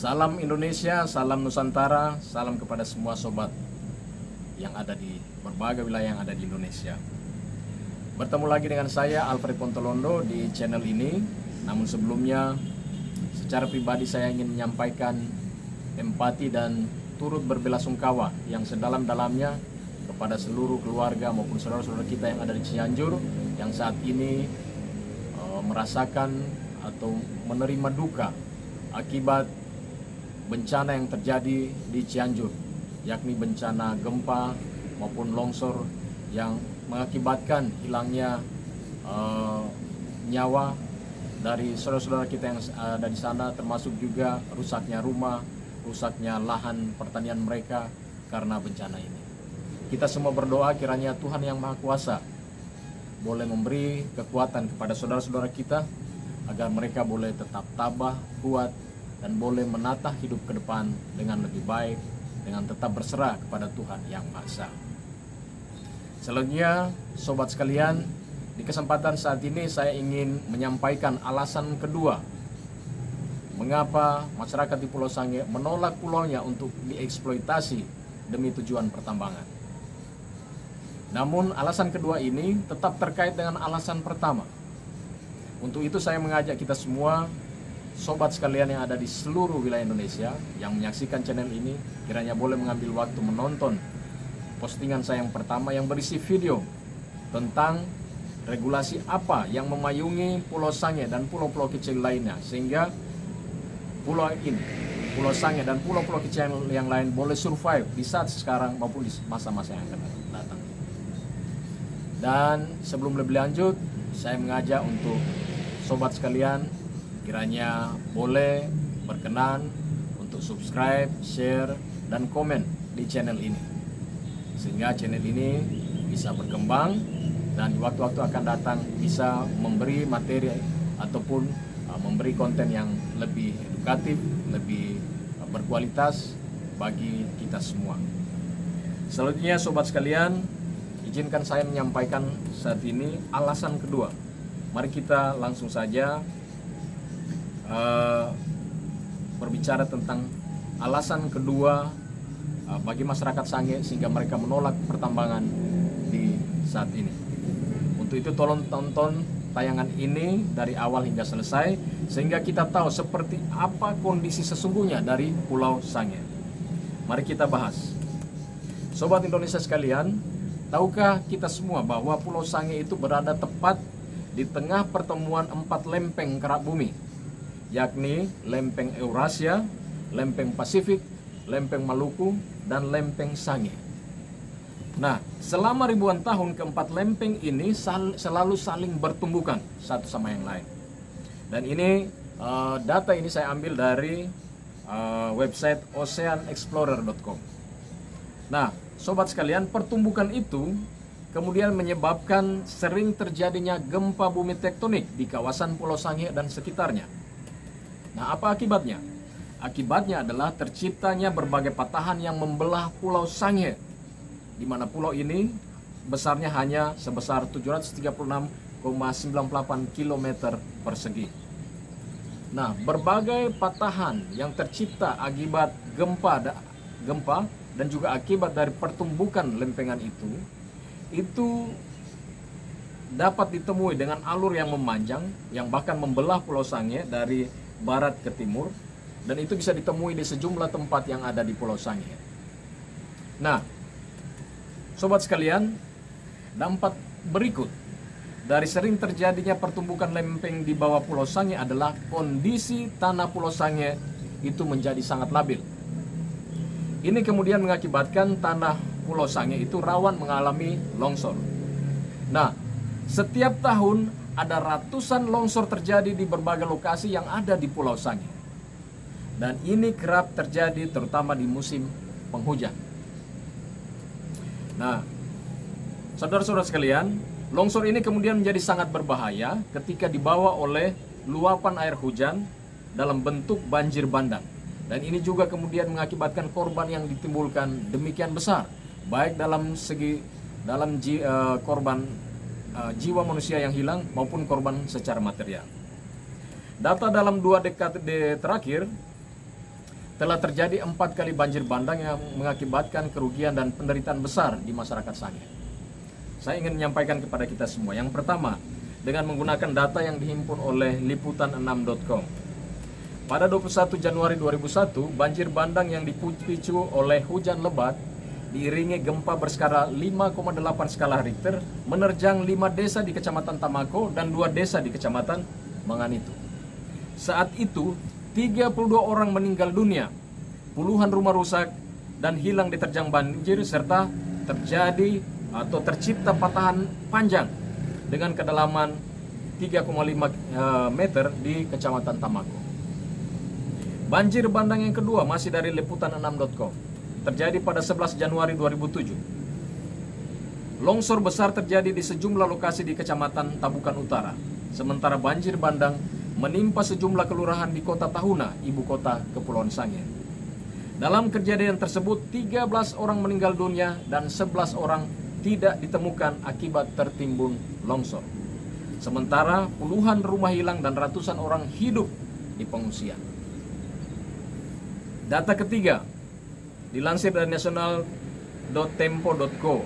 Salam Indonesia, salam Nusantara, salam kepada semua sobat yang ada di berbagai wilayah yang ada di Indonesia. Bertemu lagi dengan saya Alfred Pontolondo di channel ini. Namun sebelumnya, secara pribadi saya ingin menyampaikan empati dan turut berbelasungkawa yang sedalam-dalamnya kepada seluruh keluarga maupun saudara-saudara kita yang ada di Cianjur yang saat ini merasakan atau menerima duka akibat bencana yang terjadi di Cianjur, yakni bencana gempa maupun longsor yang mengakibatkan hilangnya nyawa dari saudara-saudara kita yang ada di sana, termasuk juga rusaknya rumah, rusaknya lahan pertanian mereka karena bencana ini. Kita semua berdoa kiranya Tuhan yang Maha Kuasa boleh memberi kekuatan kepada saudara-saudara kita agar mereka boleh tetap tabah, kuat, dan boleh menata hidup ke depan dengan lebih baik, dengan tetap berserah kepada Tuhan Yang Maha Esa. Selanjutnya, sobat sekalian, di kesempatan saat ini saya ingin menyampaikan alasan kedua mengapa masyarakat di Pulau Sangihe menolak pulaunya untuk dieksploitasi demi tujuan pertambangan. Namun alasan kedua ini tetap terkait dengan alasan pertama. Untuk itu saya mengajak kita semua, sobat sekalian yang ada di seluruh wilayah Indonesia yang menyaksikan channel ini, kiranya boleh mengambil waktu menonton postingan saya yang pertama yang berisi video tentang regulasi apa yang memayungi Pulau Sangihe dan pulau-pulau kecil lainnya, sehingga pulau ini, Pulau Sangihe dan pulau-pulau kecil yang lain boleh survive di saat sekarang maupun di masa-masa yang akan datang. Dan sebelum lebih lanjut, saya mengajak untuk sobat sekalian kiranya boleh berkenan untuk subscribe, share, dan komen di channel ini, sehingga channel ini bisa berkembang dan di waktu-waktu akan datang bisa memberi materi ataupun memberi konten yang lebih edukatif, lebih berkualitas bagi kita semua. Selanjutnya sobat sekalian, izinkan saya menyampaikan saat ini alasan kedua. Mari kita langsung saja berbicara tentang alasan kedua bagi masyarakat Sangihe sehingga mereka menolak pertambangan di saat ini. Untuk itu tolong tonton tayangan ini dari awal hingga selesai sehingga kita tahu seperti apa kondisi sesungguhnya dari Pulau Sangihe. Mari kita bahas. Sobat Indonesia sekalian, tahukah kita semua bahwa Pulau Sangihe itu berada tepat di tengah pertemuan 4 lempeng kerak bumi, yakni lempeng Eurasia, lempeng Pasifik, lempeng Maluku, dan lempeng Sangihe. Nah, selama ribuan tahun keempat lempeng ini selalu saling bertumbukan satu sama yang lain. Dan ini data ini saya ambil dari website oceanexplorer.com. Nah, sobat sekalian, pertumbukan itu kemudian menyebabkan sering terjadinya gempa bumi tektonik di kawasan Pulau Sangihe dan sekitarnya. Nah, apa akibatnya? Akibatnya adalah terciptanya berbagai patahan yang membelah Pulau Sangihe, di mana pulau ini besarnya hanya sebesar 736,98 km persegi. Nah, berbagai patahan yang tercipta akibat gempa dan juga akibat dari pertumbukan lempengan itu dapat ditemui dengan alur yang memanjang yang bahkan membelah Pulau Sangihe dari barat ke timur, dan itu bisa ditemui di sejumlah tempat yang ada di Pulau Sangihe. Nah, sobat sekalian, dampak berikut dari sering terjadinya pertumbukan lempeng di bawah Pulau Sangihe adalah kondisi tanah Pulau Sangihe itu menjadi sangat labil. Ini kemudian mengakibatkan tanah Pulau Sangihe itu rawan mengalami longsor. Nah, setiap tahun ada ratusan longsor terjadi di berbagai lokasi yang ada di Pulau Sangihe. Dan ini kerap terjadi terutama di musim penghujan. Nah, saudara-saudara sekalian, longsor ini kemudian menjadi sangat berbahaya ketika dibawa oleh luapan air hujan dalam bentuk banjir bandang. Dan ini juga kemudian mengakibatkan korban yang ditimbulkan demikian besar, baik dalam segi korban jiwa manusia yang hilang maupun korban secara material. Data dalam 2 dekade terakhir telah terjadi 4 kali banjir bandang yang mengakibatkan kerugian dan penderitaan besar di masyarakat Sangihe. Saya ingin menyampaikan kepada kita semua. Yang pertama, dengan menggunakan data yang dihimpun oleh liputan6.com. Pada 21 Januari 2001, banjir bandang yang dipicu oleh hujan lebat diiringi gempa berskala 5,8 skala Richter menerjang 5 desa di Kecamatan Tamako dan 2 desa di Kecamatan Manganitu. Saat itu, 32 orang meninggal dunia, puluhan rumah rusak dan hilang diterjang banjir, serta terjadi atau tercipta patahan panjang dengan kedalaman 3,5 meter di Kecamatan Tamako. Banjir bandang yang kedua masih dari liputan6.com. Terjadi pada 11 Januari 2007. Longsor besar terjadi di sejumlah lokasi di Kecamatan Tabukan Utara. Sementara banjir bandang menimpa sejumlah kelurahan di Kota Tahuna, ibu kota Kepulauan Sangihe. Dalam kejadian tersebut, 13 orang meninggal dunia dan 11 orang tidak ditemukan akibat tertimbun longsor. Sementara puluhan rumah hilang dan ratusan orang hidup di pengungsian. Data ketiga dilansir dari national.tempo.co,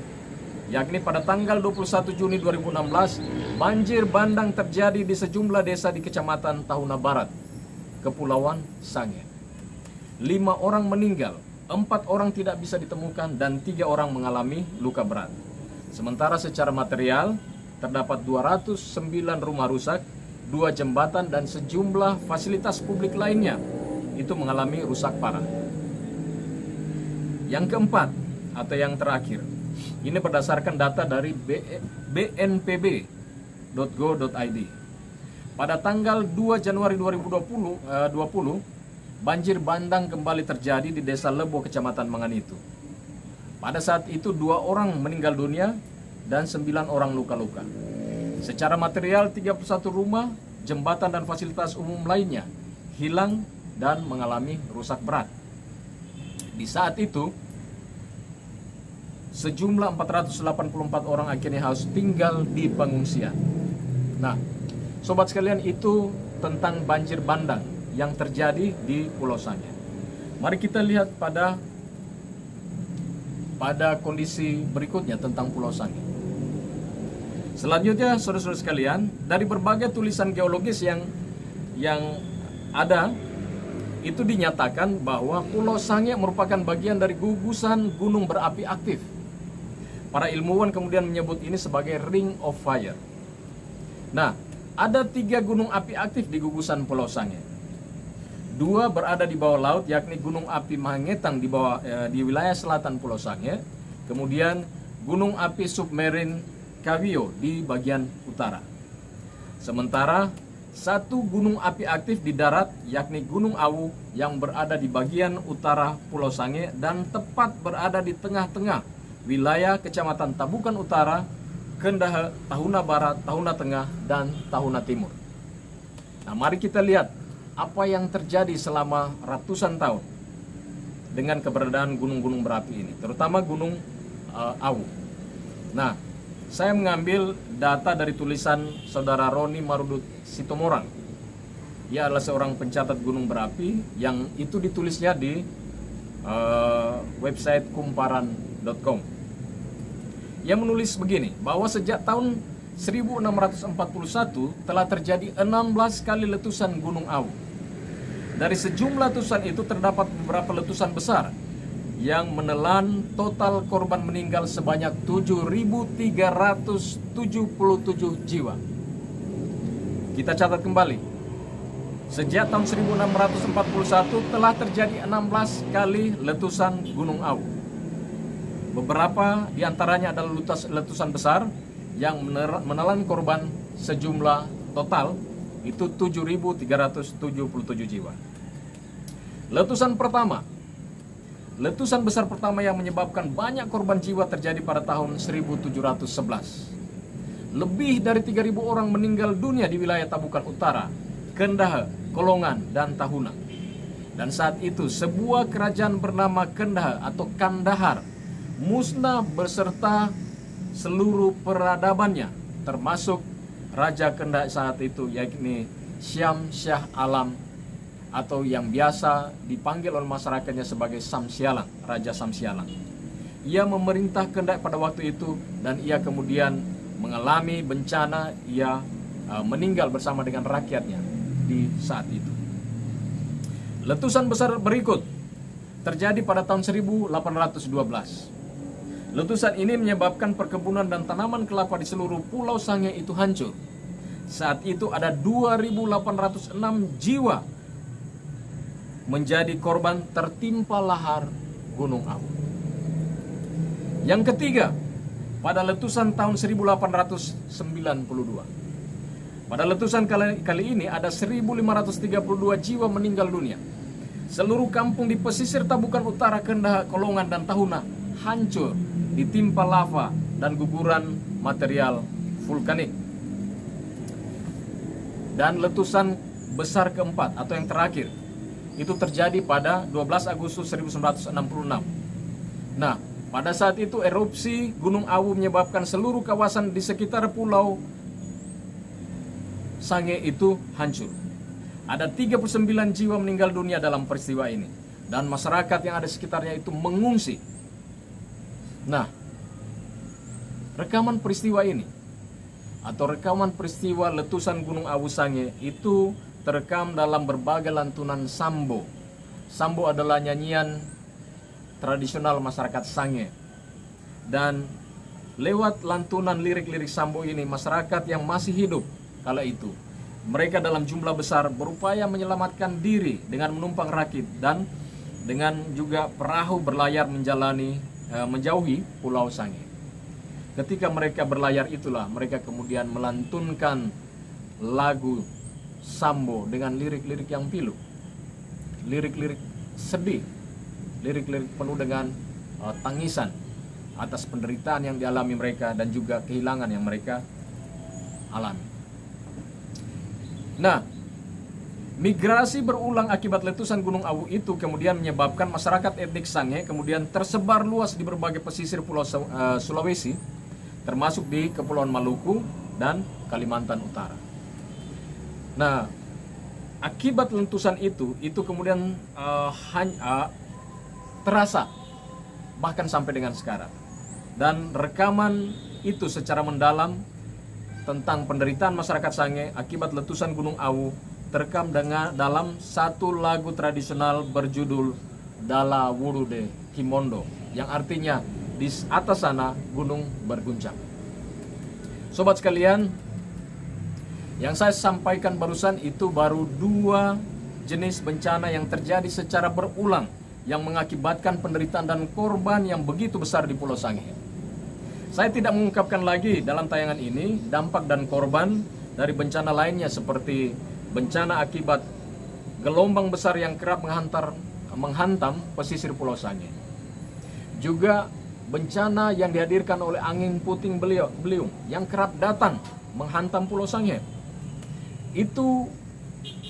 yakni pada tanggal 21 Juni 2016, banjir bandang terjadi di sejumlah desa di Kecamatan Tahuna Barat, Kepulauan Sangihe. 5 orang meninggal, 4 orang tidak bisa ditemukan, dan 3 orang mengalami luka berat. Sementara secara material, terdapat 209 rumah rusak, 2 jembatan, dan sejumlah fasilitas publik lainnya itu mengalami rusak parah. Yang keempat, atau yang terakhir, ini berdasarkan data dari bnpb.go.id. Pada tanggal 2 Januari 2020, banjir bandang kembali terjadi di Desa Lebo, Kecamatan Manganitu. Pada saat itu 2 orang meninggal dunia dan 9 orang luka-luka. Secara material, 31 rumah, jembatan, dan fasilitas umum lainnya hilang dan mengalami rusak berat. Di saat itu, sejumlah 484 orang akhirnya harus tinggal di pengungsian. Nah, sobat sekalian, itu tentang banjir bandang yang terjadi di Pulau Sangihe. Mari kita lihat pada kondisi berikutnya tentang Pulau Sangihe. Selanjutnya, saudara-saudara sekalian, dari berbagai tulisan geologis yang ada, itu dinyatakan bahwa Pulau Sangihe merupakan bagian dari gugusan gunung berapi aktif. Para ilmuwan kemudian menyebut ini sebagai Ring of Fire. Nah, ada 3 gunung api aktif di gugusan Pulau Sangihe. 2 berada di bawah laut, yakni Gunung Api Mahangetang di wilayah selatan Pulau Sangihe. Kemudian Gunung Api Submarine Kawio di bagian utara. Sementara 1 gunung api aktif di darat, yakni Gunung Awu, yang berada di bagian utara Pulau Sangihe dan tepat berada di tengah-tengah wilayah Kecamatan Tabukan Utara, Kendahe, Tahuna Barat, Tahuna Tengah, dan Tahuna Timur. Nah, mari kita lihat apa yang terjadi selama ratusan tahun dengan keberadaan gunung-gunung berapi ini, terutama Gunung Awu. Nah, saya mengambil data dari tulisan saudara Roni Marudut Sitomorang. Ia adalah seorang pencatat gunung berapi yang itu ditulisnya di website kumparan.com. Ia menulis begini, bahwa sejak tahun 1641 telah terjadi 16 kali letusan Gunung Awu. Dari sejumlah letusan itu terdapat beberapa letusan besar yang menelan total korban meninggal sebanyak 7.377 jiwa. Kita catat kembali. Sejak tahun 1641 telah terjadi 16 kali letusan Gunung Awu. Beberapa diantaranya adalah letusan besar yang menelan korban sejumlah total itu 7.377 jiwa. Letusan besar pertama yang menyebabkan banyak korban jiwa terjadi pada tahun 1711. Lebih dari 3.000 orang meninggal dunia di wilayah Tabukan Utara, Kendahe, Kolongan, dan Tahuna. Dan saat itu sebuah kerajaan bernama Kendahe atau Kandahar musnah beserta seluruh peradabannya, termasuk Raja Kendahe saat itu, yakni Syam Shah Alam atau yang biasa dipanggil oleh masyarakatnya sebagai Samsialang, Raja Samsialang. Ia memerintah Kendai pada waktu itu dan ia kemudian mengalami bencana, ia meninggal bersama dengan rakyatnya di saat itu. Letusan besar berikut terjadi pada tahun 1812. Letusan ini menyebabkan perkebunan dan tanaman kelapa di seluruh Pulau Sangihe itu hancur. Saat itu ada 2.806 jiwa menjadi korban tertimpa lahar Gunung Awu. Yang ketiga, pada letusan tahun 1892. Pada letusan kali ini ada 1.532 jiwa meninggal dunia. Seluruh kampung di pesisir Tabukan Utara, Kendaha, Kolongan, dan Tahuna hancur ditimpa lava dan guguran material vulkanik. Dan letusan besar keempat atau yang terakhir itu terjadi pada 12 Agustus 1966. Nah, pada saat itu erupsi Gunung Awu menyebabkan seluruh kawasan di sekitar Pulau Sangihe itu hancur. Ada 39 jiwa meninggal dunia dalam peristiwa ini, dan masyarakat yang ada sekitarnya itu mengungsi. Nah, rekaman peristiwa ini atau rekaman peristiwa letusan Gunung Awu Sangihe itu terekam dalam berbagai lantunan sambo. Sambo adalah nyanyian tradisional masyarakat Sangihe. Dan lewat lantunan lirik-lirik sambo ini, masyarakat yang masih hidup kala itu, mereka dalam jumlah besar berupaya menyelamatkan diri dengan menumpang rakit dan dengan juga perahu berlayar menjauhi Pulau Sangihe. Ketika mereka berlayar itulah mereka kemudian melantunkan lagu sambo dengan lirik-lirik yang pilu, lirik-lirik sedih, lirik-lirik penuh dengan tangisan atas penderitaan yang dialami mereka dan juga kehilangan yang mereka alami. Nah, migrasi berulang akibat letusan Gunung Awu itu kemudian menyebabkan masyarakat etnik Sangihe kemudian tersebar luas di berbagai pesisir Pulau Sulawesi, termasuk di Kepulauan Maluku dan Kalimantan Utara. Nah, akibat letusan itu kemudian terasa bahkan sampai dengan sekarang. Dan rekaman itu secara mendalam tentang penderitaan masyarakat Sangihe akibat letusan Gunung Awu terekam dalam satu lagu tradisional berjudul Dala Wurude Kimondo, yang artinya di atas sana gunung berguncang. Sobat sekalian, yang saya sampaikan barusan itu baru 2 jenis bencana yang terjadi secara berulang yang mengakibatkan penderitaan dan korban yang begitu besar di Pulau Sangihe. Saya tidak mengungkapkan lagi dalam tayangan ini dampak dan korban dari bencana lainnya seperti bencana akibat gelombang besar yang kerap menghantam pesisir Pulau Sangihe. Juga bencana yang dihadirkan oleh angin puting beliung yang kerap datang menghantam Pulau Sangihe. Itu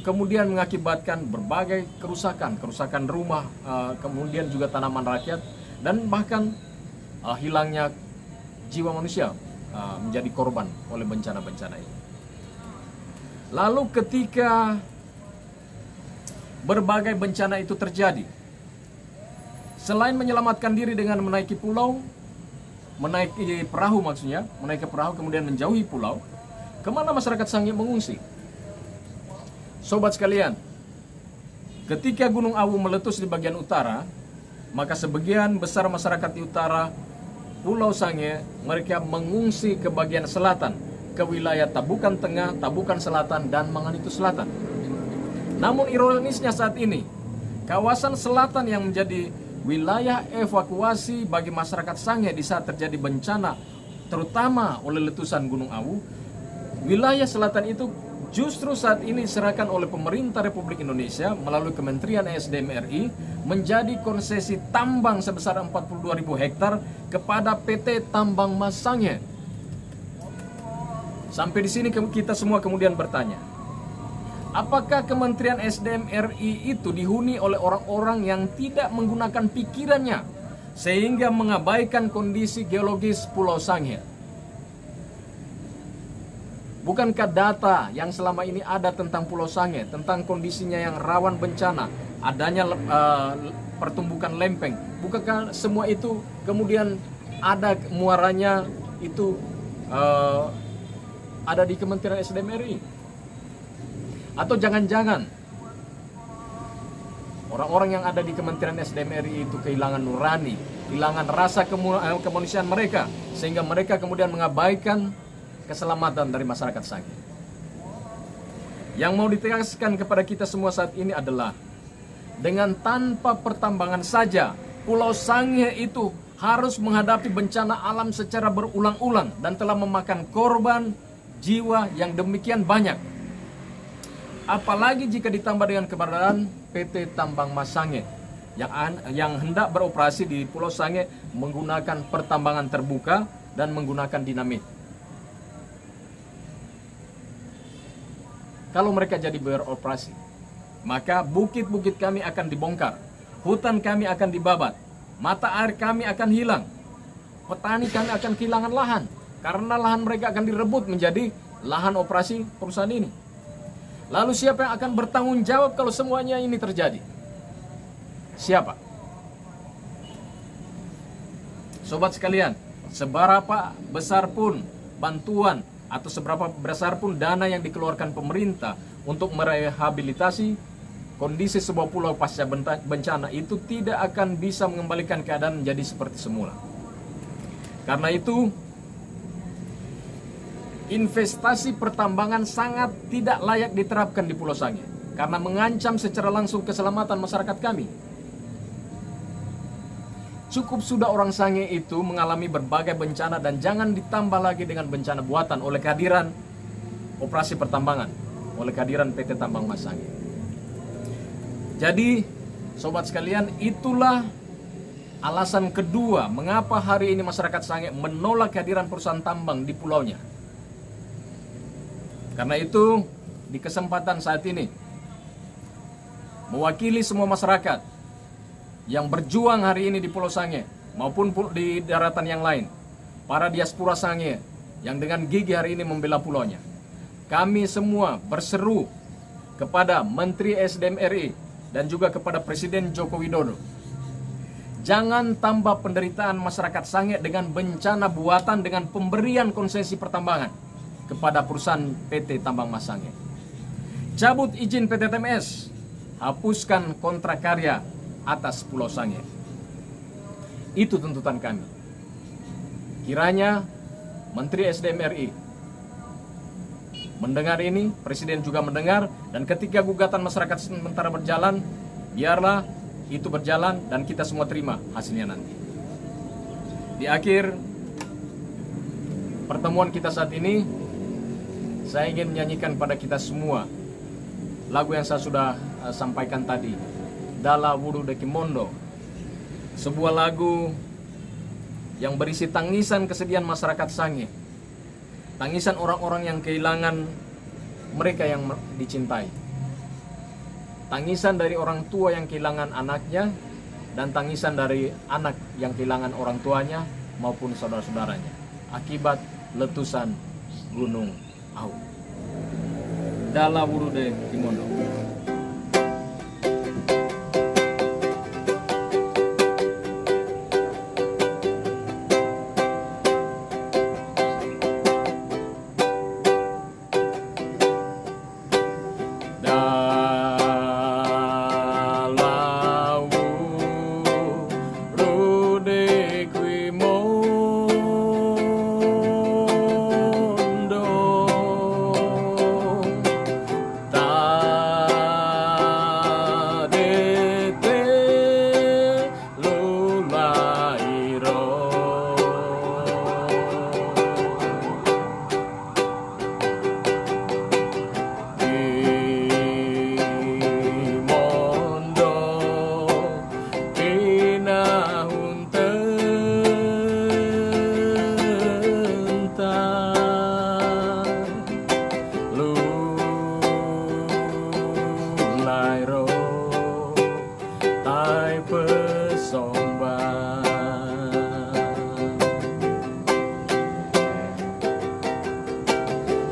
kemudian mengakibatkan berbagai kerusakan rumah, kemudian juga tanaman rakyat, dan bahkan hilangnya jiwa manusia menjadi korban oleh bencana-bencana ini. Lalu ketika berbagai bencana itu terjadi, selain menyelamatkan diri dengan menaiki perahu menaiki perahu kemudian menjauhi pulau, kemana masyarakat Sangihe mengungsi? Sobat sekalian, ketika Gunung Awu meletus di bagian utara, maka sebagian besar masyarakat di utara Pulau Sangihe mereka mengungsi ke bagian selatan, ke wilayah Tabukan Tengah, Tabukan Selatan, dan Manganitu Selatan. Namun ironisnya saat ini, kawasan selatan yang menjadi wilayah evakuasi bagi masyarakat Sangihe di saat terjadi bencana, terutama oleh letusan Gunung Awu, wilayah selatan itu justru saat ini diserahkan oleh pemerintah Republik Indonesia melalui Kementerian ESDM RI menjadi konsesi tambang sebesar 42.000 hektar kepada PT Tambang Mas Sangihe. Sampai di sini kita semua kemudian bertanya, apakah Kementerian ESDM RI itu dihuni oleh orang-orang yang tidak menggunakan pikirannya sehingga mengabaikan kondisi geologis Pulau Sangihe? Bukankah data yang selama ini ada tentang Pulau Sange, tentang kondisinya yang rawan bencana, adanya pertumbukan lempeng, bukankah semua itu kemudian ada muaranya itu ada di Kementerian SDM RI? Atau jangan-jangan orang-orang yang ada di Kementerian SDM RI itu kehilangan nurani, kehilangan rasa kemanusiaan mereka, sehingga mereka kemudian mengabaikan keselamatan dari masyarakat Sange. Yang mau ditegaskan kepada kita semua saat ini adalah dengan tanpa pertambangan saja Pulau Sange itu harus menghadapi bencana alam secara berulang-ulang dan telah memakan korban jiwa yang demikian banyak. Apalagi jika ditambah dengan keberadaan PT Tambang Mas Sange yang hendak beroperasi di Pulau Sange menggunakan pertambangan terbuka dan menggunakan dinamit. Kalau mereka jadi beroperasi, maka bukit-bukit kami akan dibongkar, hutan kami akan dibabat, mata air kami akan hilang, petani kami akan kehilangan lahan, karena lahan mereka akan direbut menjadi lahan operasi perusahaan ini. Lalu siapa yang akan bertanggung jawab kalau semuanya ini terjadi? Siapa? Sobat sekalian, seberapa besar pun bantuan atau seberapa besar pun dana yang dikeluarkan pemerintah untuk merehabilitasi kondisi sebuah pulau pasca bencana itu tidak akan bisa mengembalikan keadaan menjadi seperti semula. Karena itu, investasi pertambangan sangat tidak layak diterapkan di Pulau Sange karena mengancam secara langsung keselamatan masyarakat kami. Cukup sudah orang Sange itu mengalami berbagai bencana dan jangan ditambah lagi dengan bencana buatan oleh kehadiran operasi pertambangan, oleh kehadiran PT Tambang Mas Sange. Jadi, sobat sekalian, itulah alasan kedua mengapa hari ini masyarakat Sange menolak kehadiran perusahaan tambang di pulaunya. Karena itu, di kesempatan saat ini, mewakili semua masyarakat yang berjuang hari ini di Pulau Sange maupun di daratan yang lain, para diaspora Sange yang dengan gigih hari ini membela pulaunya, kami semua berseru kepada Menteri SDM RI dan juga kepada Presiden Joko Widodo, jangan tambah penderitaan masyarakat Sange dengan bencana buatan dengan pemberian konsesi pertambangan kepada perusahaan PT Tambang Mas Sange. Cabut izin PT TMS, hapuskan kontrak karya atas Pulau Sange. Itu tuntutan kami. Kiranya Menteri SDM RI mendengar ini, Presiden juga mendengar, dan ketika gugatan masyarakat sementara berjalan, biarlah itu berjalan dan kita semua terima hasilnya nanti. Di akhir pertemuan kita saat ini, saya ingin menyanyikan pada kita semua lagu yang saya sudah sampaikan tadi, Dala Wudu de Kimondo, sebuah lagu yang berisi tangisan kesedihan masyarakat Sange, tangisan orang-orang yang kehilangan mereka yang dicintai, tangisan dari orang tua yang kehilangan anaknya, dan tangisan dari anak yang kehilangan orang tuanya maupun saudara-saudaranya akibat letusan Gunung Au. Dala Wudu de Kimondo.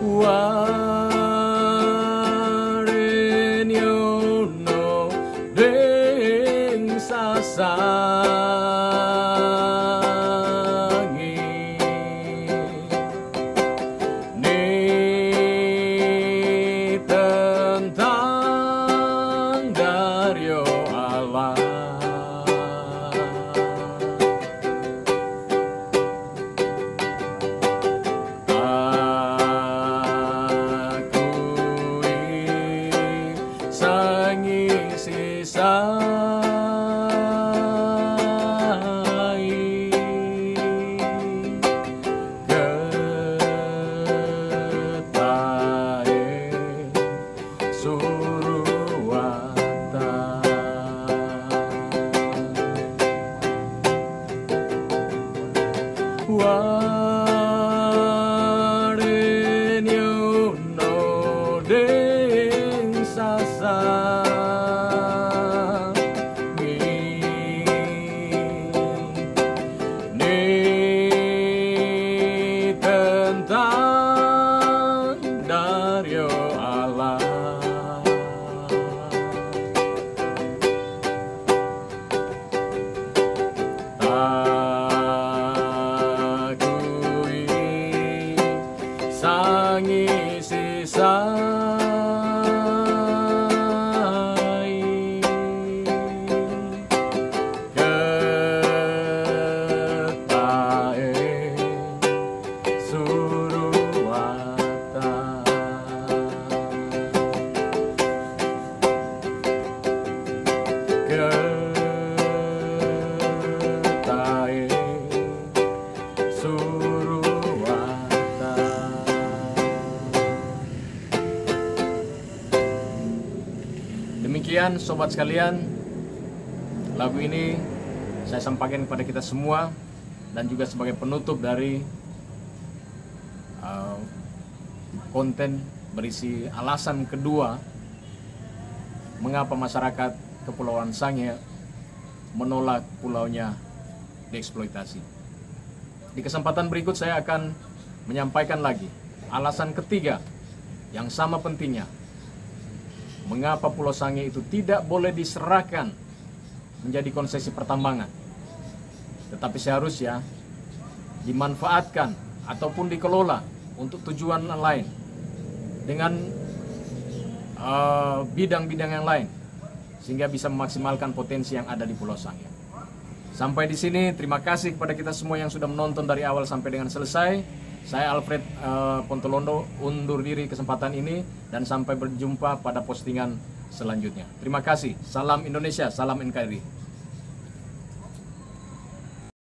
Wow. Sangi ni tentang Dario Allah. Sangi sisa Sangi sisai ketae suruwata ketae suruwata. Demikian sobat sekalian, lagu ini saya sampaikan kepada kita semua dan juga sebagai penutup dari konten berisi alasan kedua mengapa masyarakat Kepulauan Sangihe menolak pulaunya dieksploitasi. Di kesempatan berikut saya akan menyampaikan lagi alasan ketiga yang sama pentingnya mengapa Pulau Sangihe itu tidak boleh diserahkan menjadi konsesi pertambangan, tetapi seharusnya dimanfaatkan ataupun dikelola untuk tujuan lain dengan bidang-bidang yang lain sehingga bisa memaksimalkan potensi yang ada di Pulau Sangihe. Sampai di sini, terima kasih kepada kita semua yang sudah menonton dari awal sampai dengan selesai. Saya Alfred Pontolondo undur diri kesempatan ini dan sampai berjumpa pada postingan selanjutnya. Terima kasih. Salam Indonesia, salam NKRI.